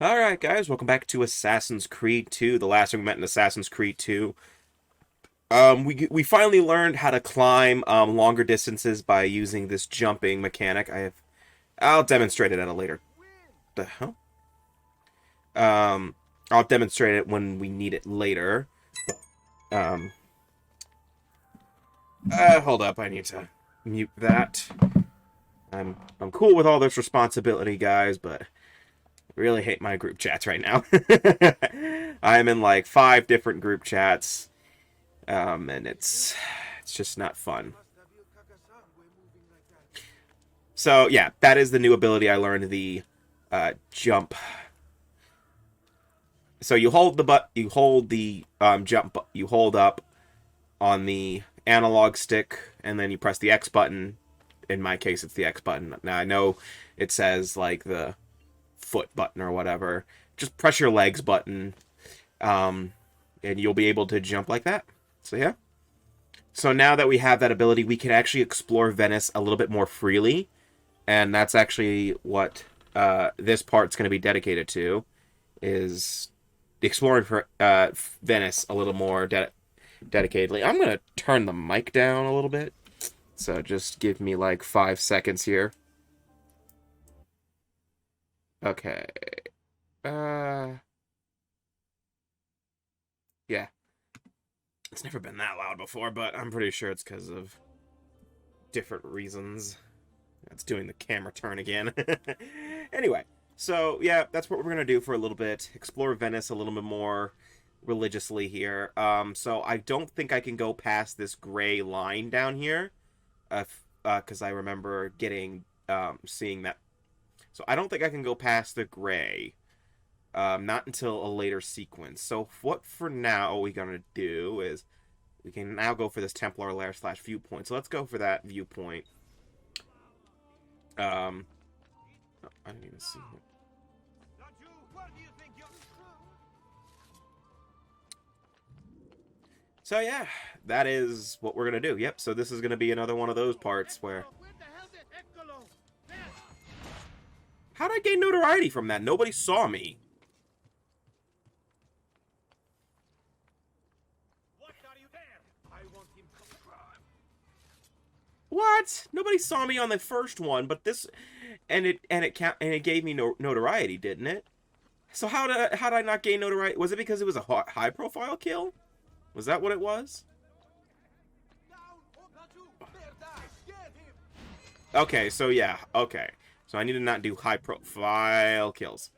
Alright guys, welcome back to Assassin's Creed 2. The last time we met in Assassin's Creed 2. We finally learned how to climb longer distances by using this jumping mechanic. I'll demonstrate it at a later. The hell? I'll demonstrate it when we need it later. Um, Hold up, I need to mute that. I'm cool with all this responsibility, guys, but I really hate my group chats right now. I'm in like 5 different group chats. And it's just not fun. So yeah, that is the new ability I learned, the jump. So you hold the jump, you hold up on the analog stick, and then you press the X button. In my case, it's the X button. Now I know it says like the foot button or whatever. Just press your legs button, and you'll be able to jump like that. So yeah. So now that we have that ability, we can actually explore Venice a little bit more freely, and that's actually what this part's going to be dedicated to, is exploring for Venice a little more dedicatedly. I'm going to turn the mic down a little bit, so just give me like 5 seconds here. Okay. Yeah. It's never been that loud before, but I'm pretty sure it's because of different reasons. It's doing the camera turn again. Anyway, so yeah, that's what we're gonna do for a little bit. Explore Venice a little bit more religiously here. So I don't think I can go past this gray line down here, because I remember seeing that. So I don't think I can go past the gray. Not until a later sequence. So what for now we're gonna do is we can now go for this Templar Lair / viewpoint. So let's go for that viewpoint. Oh, I didn't even see it. So yeah, that is what we're gonna do. Yep. So this is gonna be another one of those parts where. How did I gain notoriety from that? Nobody saw me. What? Nobody saw me on the first one, but this, and it gave me notoriety, didn't it? So how did I not gain notoriety? Was it because it was a high profile kill? Was that what it was? Okay, so yeah, okay. So I need to not do high profile kills.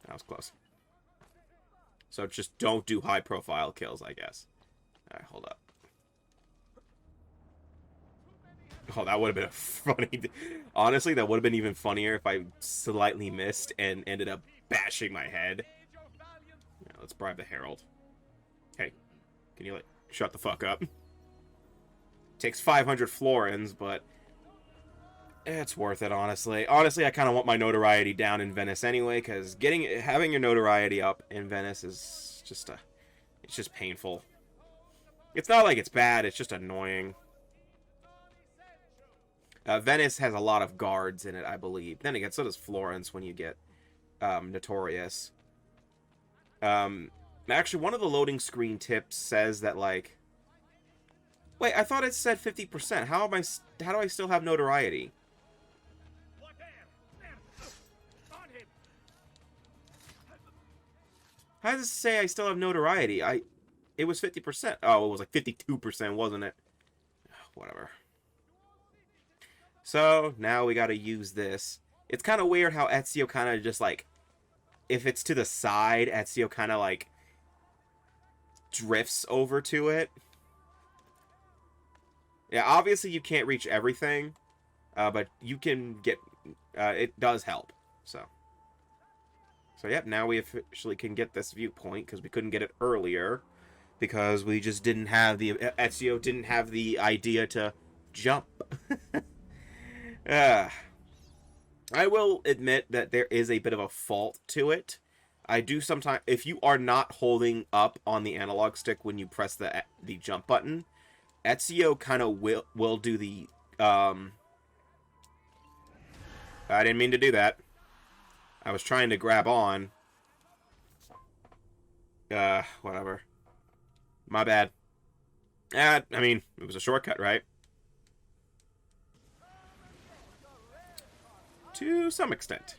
That was close. So just don't do high profile kills, I guess. Alright, hold up. Oh, that would have been a funny. Honestly, that would have been even funnier if I slightly missed and ended up bashing my head. Yeah, let's bribe the Herald. Hey, can you shut the fuck up? Takes 500 florins, but it's worth it, honestly. Honestly, I kind of want my notoriety down in Venice anyway, because having your notoriety up in Venice is it's just painful. It's not like it's bad, it's just annoying. Venice has a lot of guards in it, I believe. Then again, so does Florence when you get Notorious. Actually, one of the loading screen tips says that, like... Wait, I thought it said 50%. How do I still have notoriety? How does it say I still have notoriety? It was 50%. Oh, it was like 52%, wasn't it? Whatever. So, now we gotta use this. It's kind of weird how Ezio kind of just, like... If it's to the side, Ezio kind of, like... drifts over to it. Yeah, obviously you can't reach everything. But you can get... it does help. So, yep, now we officially can get this viewpoint, because we couldn't get it earlier. Because we just didn't have the... Ezio didn't have the idea to jump. I will admit that there is a bit of a fault to it. I do sometimes... If you are not holding up on the analog stick when you press the jump button, Ezio kind of will do the... I didn't mean to do that. I was trying to grab on. Whatever. My bad. I mean, it was a shortcut, right? To some extent.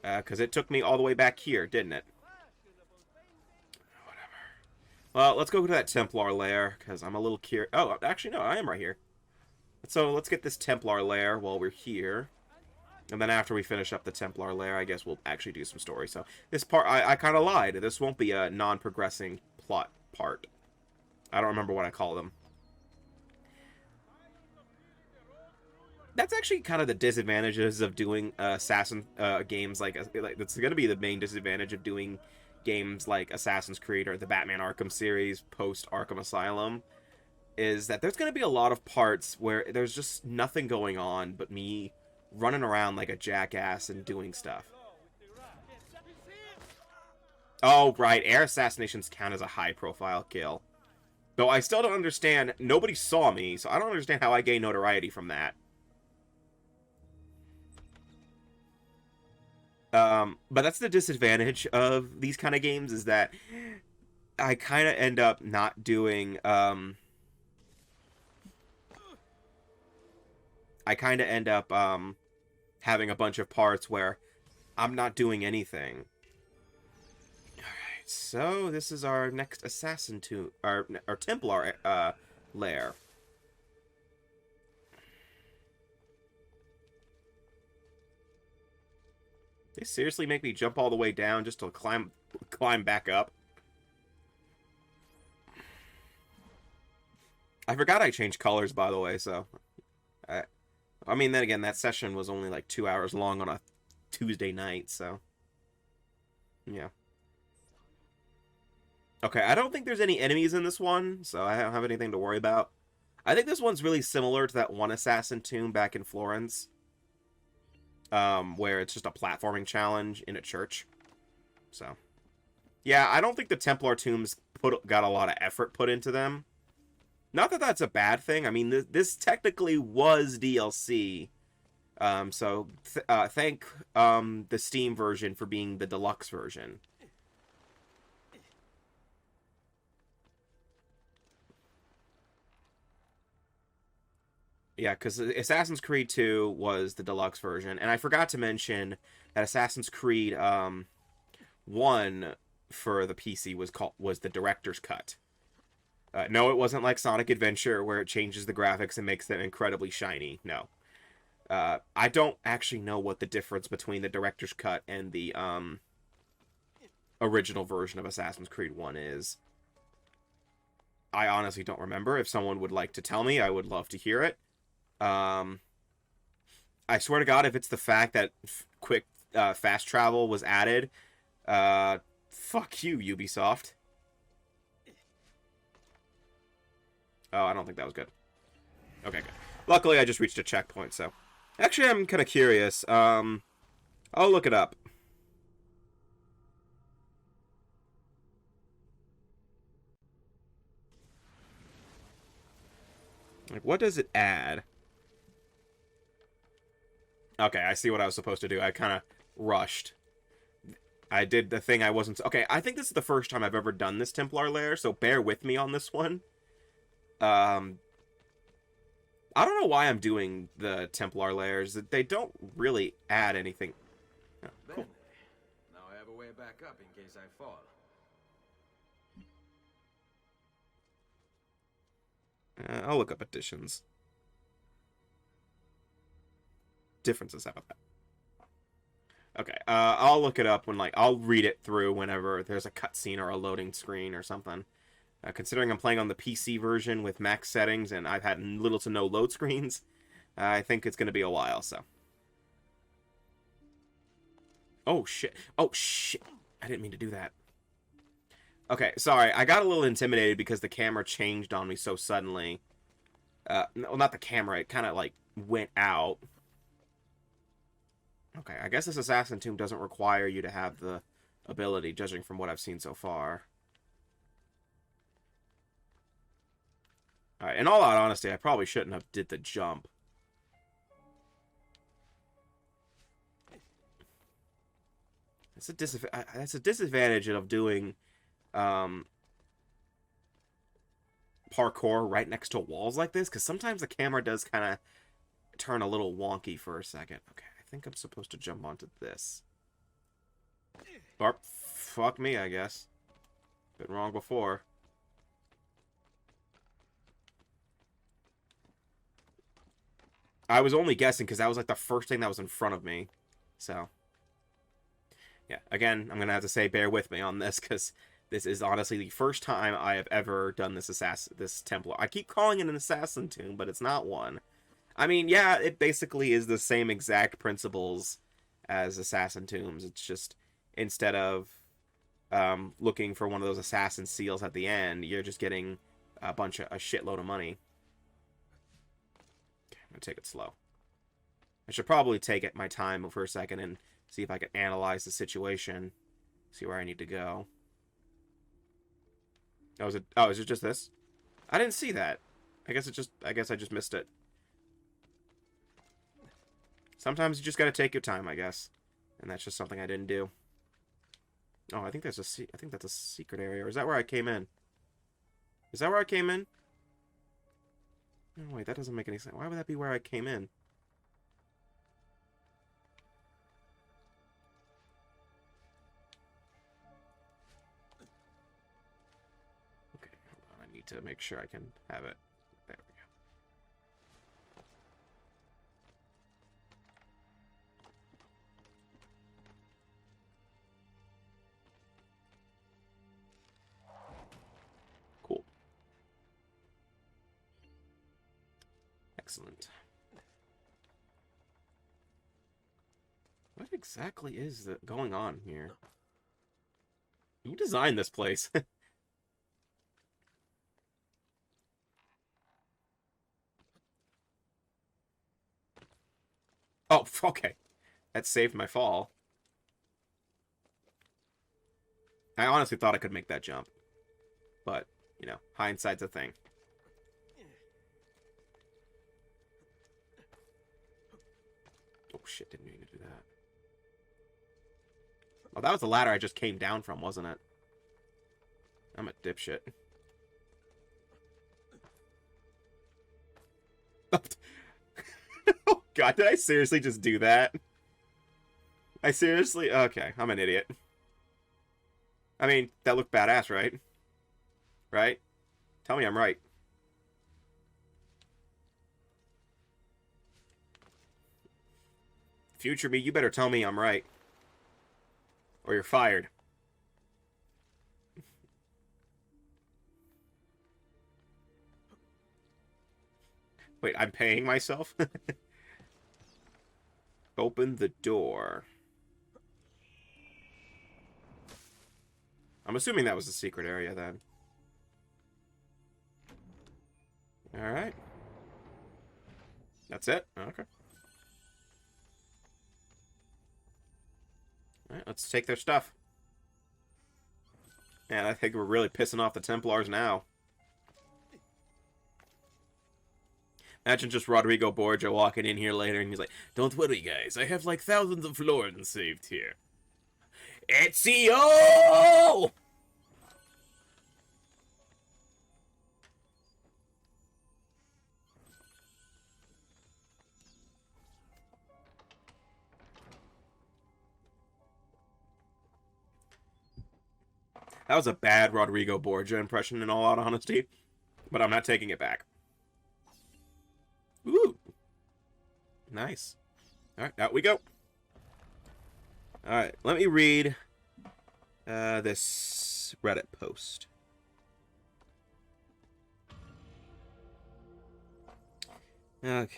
Because it took me all the way back here, didn't it? Whatever. Well, let's go to that Templar lair, because I'm a little curious. Oh, actually, no, I am right here. So let's get this Templar lair while we're here. And then after we finish up the Templar lair, I guess we'll actually do some story. So this part, I kind of lied. This won't be a non-progressing plot part. I don't remember what I call them. That's actually kind of the disadvantages of doing assassin games like that's going to be the main disadvantage of doing games like Assassin's Creed or the Batman Arkham series post Arkham Asylum, is that there's going to be a lot of parts where there's just nothing going on but me running around like a jackass and doing stuff. Oh, right, air assassinations count as a high-profile kill. Though I still don't understand, nobody saw me, so I don't understand how I gain notoriety from that. But that's the disadvantage of these kind of games, is that I kind of end up not doing, I kind of end up, having a bunch of parts where I'm not doing anything. Alright, so this is our next assassin our Templar, lair. They seriously make me jump all the way down just to climb back up. I forgot I changed colors, by the way, so... I mean, then again, that session was only like 2 hours long on a Tuesday night, so... Yeah. Okay, I don't think there's any enemies in this one, so I don't have anything to worry about. I think this one's really similar to that one Assassin tomb back in Florence. Where it's just a platforming challenge in a church. So, yeah, I don't think the Templar tombs got a lot of effort put into them. Not that that's a bad thing. I mean, this technically was DLC. So thank the Steam version for being the deluxe version. Yeah, because Assassin's Creed 2 was the deluxe version, and I forgot to mention that Assassin's Creed 1 for the PC was the director's cut. No, it wasn't like Sonic Adventure where it changes the graphics and makes them incredibly shiny. No. I don't actually know what the difference between the director's cut and the original version of Assassin's Creed 1 is. I honestly don't remember. If someone would like to tell me, I would love to hear it. I swear to God, if it's the fact that quick fast travel was added, fuck you, Ubisoft. Oh, I don't think that was good. Okay, good. Luckily, I just reached a checkpoint, so... Actually, I'm kind of curious. I'll look it up. Like, what does it add? Okay, I see what I was supposed to do. I kind of rushed. I did the thing I wasn't... Okay, I think this is the first time I've ever done this Templar lair, so bear with me on this one. I don't know why I'm doing the Templar lairs. They don't really add anything. Oh, cool. Now I have a way back up in case I fall. I'll look up additions. Differences, how about that? Okay, I'll look it up when, like, I'll read it through whenever there's a cutscene or a loading screen or something. Considering I'm playing on the PC version with max settings and I've had little to no load screens, I think it's going to be a while, so. Oh, shit. Oh, shit. I didn't mean to do that. Okay, sorry. I got a little intimidated because the camera changed on me so suddenly. Well, not the camera. It kind of, like, went out. Okay, I guess this Assassin Tomb doesn't require you to have the ability, judging from what I've seen so far. Alright, in all out honesty, I probably shouldn't have did the jump. That's a disadvantage of doing um, parkour right next to walls like this, because sometimes the camera does kind of turn a little wonky for a second. Okay, I think I'm supposed to jump onto this. Or, fuck me, I guess. Been wrong before. I was only guessing because that was like the first thing that was in front of me. So, yeah. Again, I'm going to have to say bear with me on this because this is honestly the first time I have ever done this Templar. I keep calling it an assassin tomb, but it's not one. I mean, yeah, it basically is the same exact principles as assassin tombs. It's just instead of looking for one of those assassin seals at the end, you're just getting a shitload of money. Okay, I'm gonna take it slow. I should probably take my time for a second and see if I can analyze the situation, see where I need to go. Oh, is it just this? I didn't see that. I guess I just missed it. Sometimes you just gotta take your time, I guess. And that's just something I didn't do. Oh, I think that's a secret area. Or is that where I came in? Is that where I came in? No, wait, that doesn't make any sense. Why would that be where I came in? Okay, hold on. I need to make sure I can have it. There we go. Cool. Excellent. What exactly is going on here? Who designed this place? Oh, okay. That saved my fall. I honestly thought I could make that jump. But, you know, hindsight's a thing. Oh, shit, didn't mean to do that. Oh, that was the ladder I just came down from, wasn't it? I'm a dipshit. Oh, God, did I seriously just do that? I seriously? Okay, I'm an idiot. I mean, that looked badass, right? Right? Tell me I'm right. Future me, you better tell me I'm right. Or you're fired. Wait, I'm paying myself? Open the door. I'm assuming that was the secret area then. Alright. That's it? Okay. Alright, let's take their stuff. Man, I think we're really pissing off the Templars now. Imagine just Rodrigo Borgia walking in here later and he's like, "Don't worry, guys. I have like thousands of florins saved here." Ezio! That was a bad Rodrigo Borgia impression in all out honesty, but I'm not taking it back. Ooh. Nice. Alright, out we go. Alright, let me read this Reddit post. Okay.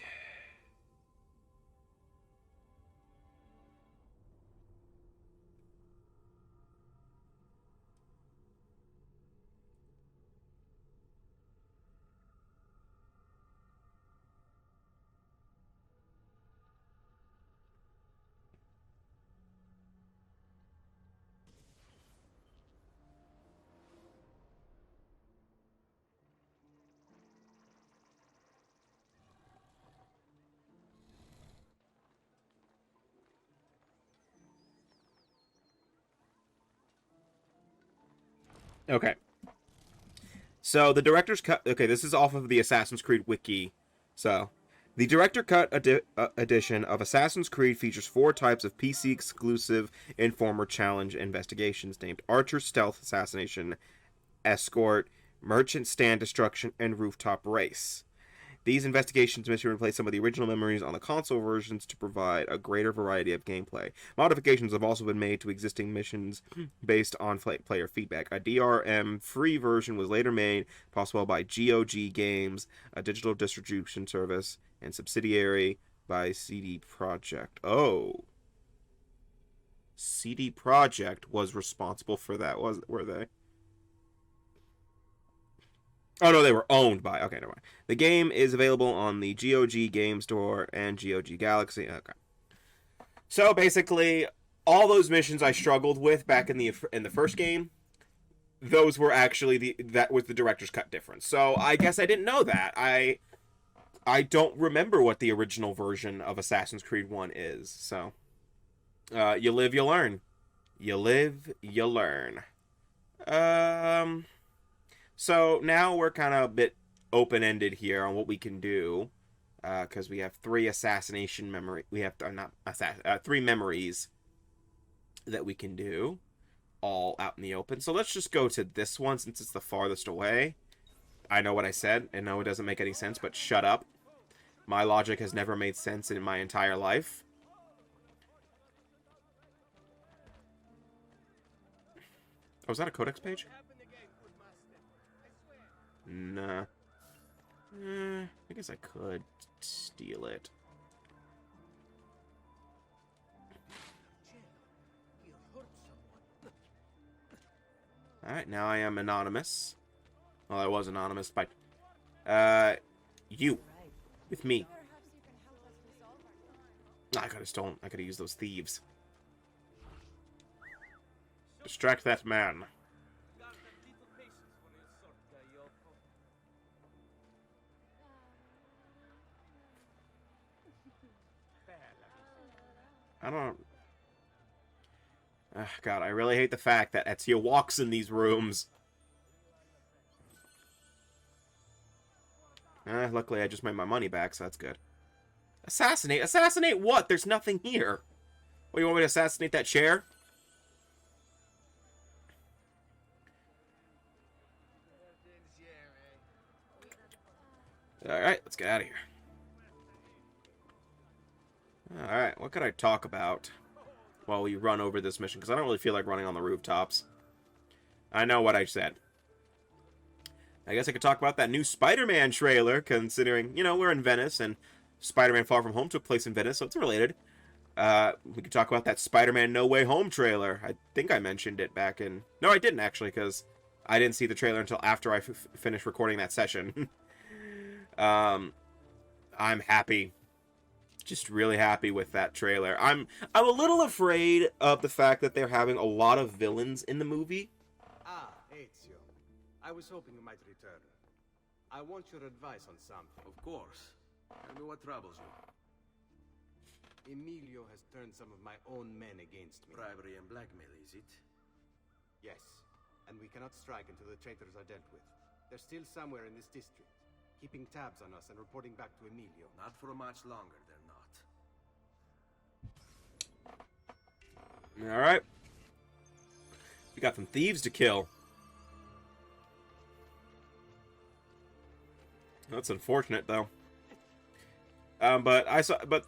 Okay. So the director's cut. Okay, this is off of the Assassin's Creed wiki. So, the director cut edition of Assassin's Creed features 4 types of PC exclusive Informer challenge investigations named Archer Stealth Assassination, Escort, Merchant Stand Destruction, and Rooftop Race. These investigations missions replace some of the original memories on the console versions to provide a greater variety of gameplay. Modifications have also been made to existing missions based on player feedback. A DRM-free version was later made possible by GOG Games, a digital distribution service and subsidiary by CD Projekt. Oh. CD Projekt was responsible for that, were they? Oh no, they were owned by. Okay, never mind. The game is available on the GOG Game Store and GOG Galaxy. Okay. So basically, all those missions I struggled with back in the first game, those were actually that was the director's cut difference. So I guess I didn't know that. I don't remember what the original version of Assassin's Creed 1 is. So you live, you learn. You live, you learn. So now we're kind of a bit open-ended here on what we can do, because we have 3 assassination memory. We have 3 memories that we can do, all out in the open. So let's just go to this one since it's the farthest away. I know what I said, and no, it doesn't make any sense. But shut up. My logic has never made sense in my entire life. Oh, is that a codex page? Nah. I guess I could steal it. Alright, now I am anonymous. Well, I was anonymous, but... you. With me. I could have stolen... I could have used those thieves. Distract that man. I don't... God, I really hate the fact that Ezio walks in these rooms. Luckily, I just made my money back, so that's good. Assassinate? Assassinate what? There's nothing here. What, you want me to assassinate that chair? Alright, let's get out of here. Alright, what could I talk about while we run over this mission? Because I don't really feel like running on the rooftops. I know what I said. I guess I could talk about that new Spider-Man trailer, considering, you know, we're in Venice, and Spider-Man Far From Home took place in Venice, so it's related. We could talk about that Spider-Man No Way Home trailer. I think I mentioned it back in... No, I didn't, actually, because I didn't see the trailer until after I finished recording that session. I'm happy. Just really happy with that trailer. I'm a little afraid of the fact that they're having a lot of villains in the movie. Ah, Ezio. I was hoping you might return. I want your advice on something. Of course. Tell me what troubles you. Emilio has turned some of my own men against me. Bribery and blackmail, is it? Yes. And we cannot strike until the traitors are dealt with. They're still somewhere in this district, keeping tabs on us and reporting back to Emilio. Not for much longer, they're not. Alright. We got some thieves to kill. That's unfortunate, though. But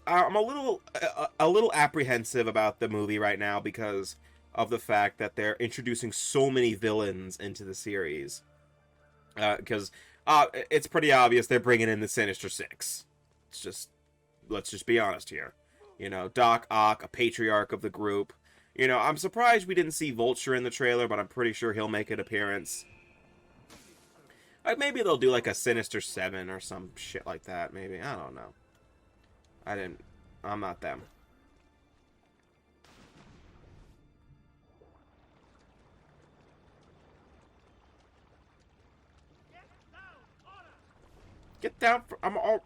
I'm a little apprehensive about the movie right now because of the fact that they're introducing so many villains into the series. Because it's pretty obvious they're bringing in the Sinister Six. Let's just be honest here. You know, Doc Ock, a patriarch of the group. You know, I'm surprised we didn't see Vulture in the trailer, but I'm pretty sure he'll make an appearance. Maybe they'll do like a Sinister Seven or some shit like that, maybe. I don't know. I'm not them. Get down! I'm all...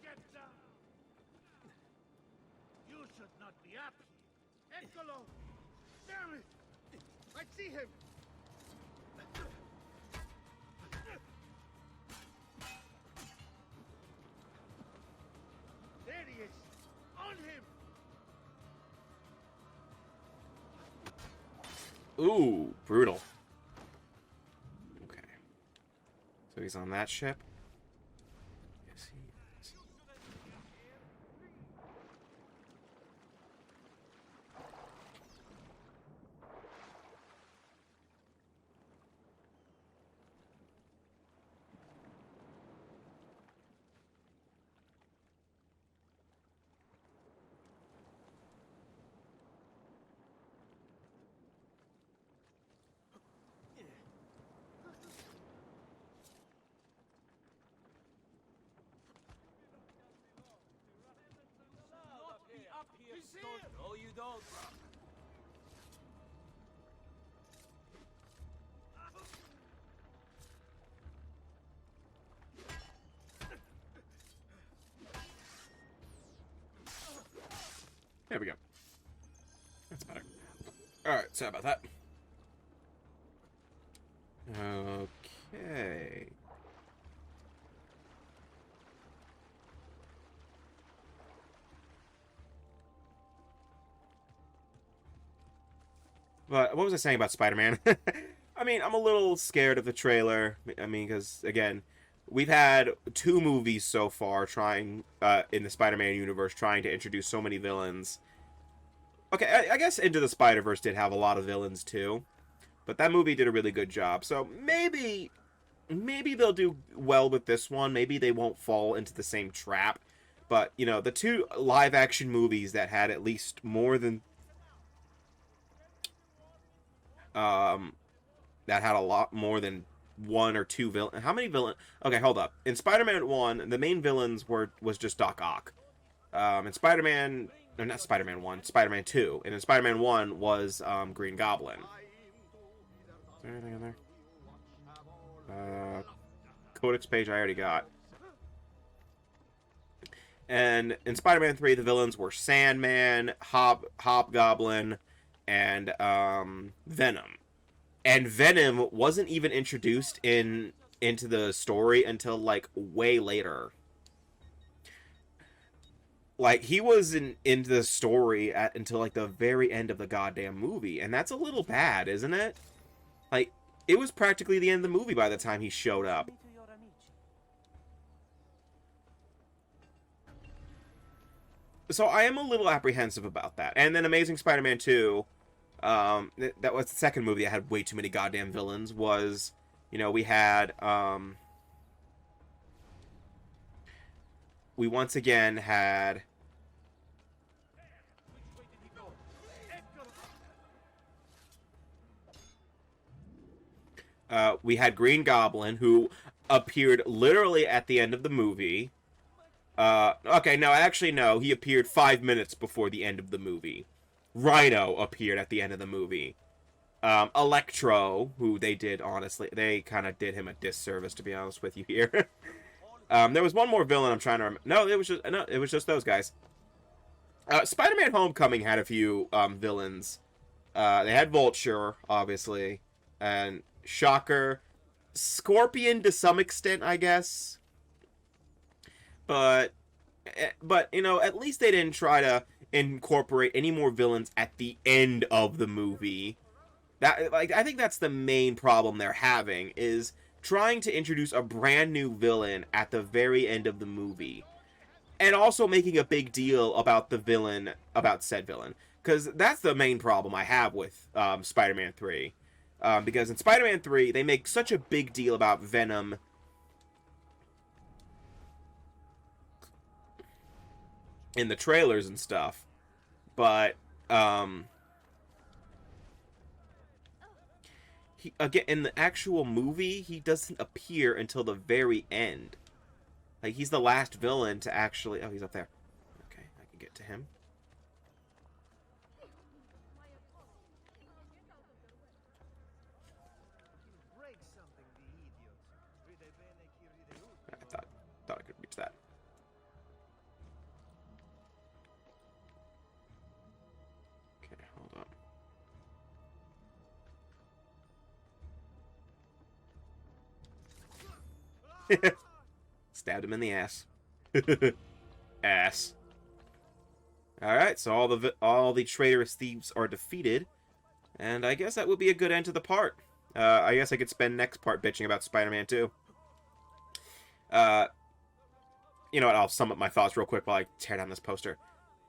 Get down! You should not be up here. Eccolo! Damn it! I see him! There he is! On him! Ooh, brutal. Okay. So he's on that ship? Yes, he is. Up here, no, you don't. There we go. That's better. Alright, sorry about that. Okay. But what was I saying about Spider-Man? I mean, I'm a little scared of the trailer. I mean, because, again, we've had 2 movies so far trying, in the Spider-Man universe, trying to introduce so many villains. Okay, I guess Into the Spider-Verse did have a lot of villains, too. But that movie did a really good job. So maybe they'll do well with this one. Maybe they won't fall into the same trap. But, you know, the 2 live-action movies that had at least more than... that had a lot more than 1 or 2 villains. How many villains? Okay, hold up. In Spider-Man 1, the main villains was just Doc Ock. In Spider-Man... No, not Spider-Man 1. Spider-Man 2. And in Spider-Man 1 was Green Goblin. Is there anything in there? Codex page I already got. And in Spider-Man 3, the villains were Sandman, Hobgoblin, and Venom. And Venom wasn't even introduced into the story until, like, way later. Like, he was into the story until, like, the very end of the goddamn movie. And that's a little bad, isn't it? Like, it was practically the end of the movie by the time he showed up. So I am a little apprehensive about that. And then Amazing Spider-Man 2, that was the second movie that had way too many goddamn villains, was, you know, we had, we once again had... we had Green Goblin, who appeared literally at the end of the movie. Okay, no, actually, no. He appeared 5 minutes before the end of the movie. Rhino appeared at the end of the movie. Electro, who they did, honestly, they kind of did him a disservice, to be honest with you here. There was one more villain I'm trying to remember. No, it was just those guys. Spider-Man Homecoming had a few villains. They had Vulture, obviously, and Shocker, Scorpion to some extent, I guess. But you know, at least they didn't try to incorporate any more villains at the end of the movie. That, like, I think that's the main problem they're having, is trying to introduce a brand new villain at the very end of the movie. And also making a big deal about the villain, about said villain. Because that's the main problem I have with Spider-Man 3. Because in Spider-Man 3, they make such a big deal about Venom in the trailers and stuff. But, he, again, in the actual movie, he doesn't appear until the very end. Like, he's the last villain to actually... Oh, he's up there. Okay, I can get to him. I thought I could reach that. Okay, Stabbed him in the ass. Ass. Alright, so all the traitorous thieves are defeated. And I guess that would be a good end to the part. I guess I could spend next part bitching about Spider-Man 2. You know what, I'll sum up my thoughts real quick while I tear down this poster.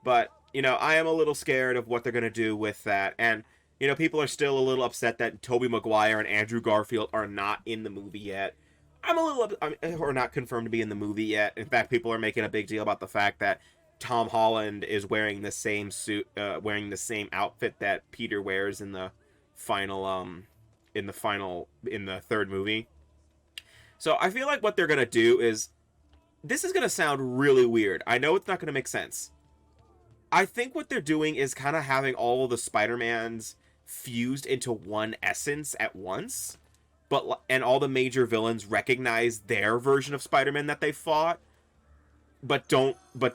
But, you know, I am a little scared of what they're going to do with that. And, you know, people are still a little upset that Tobey Maguire and Andrew Garfield are not in the movie yet. I'm a little, or not confirmed to be in the movie yet. In fact, people are making a big deal about the fact that Tom Holland is wearing the same suit, wearing the same outfit that Peter wears in the in the third movie. So I feel like what they're gonna do is, this is gonna sound really weird. I know it's not gonna make sense. I think what they're doing is kind of having all of the Spider-Mans fused into one essence at once, and all the major villains recognize their version of Spider-Man that they fought, but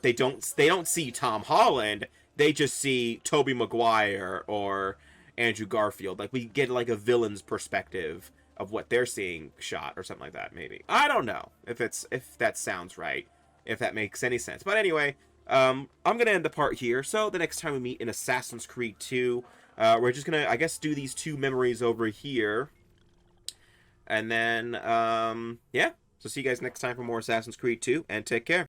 they don't see Tom Holland. They just see Tobey Maguire or Andrew Garfield. Like, we get like a villain's perspective of what they're seeing shot or something like that. Maybe, I don't know if that sounds right, if that makes any sense. But anyway, I'm gonna end the part here. So the next time we meet in Assassin's Creed 2, we're just gonna, I guess, do these two memories over here, and then yeah. So see you guys next time for more Assassin's Creed 2, and take care.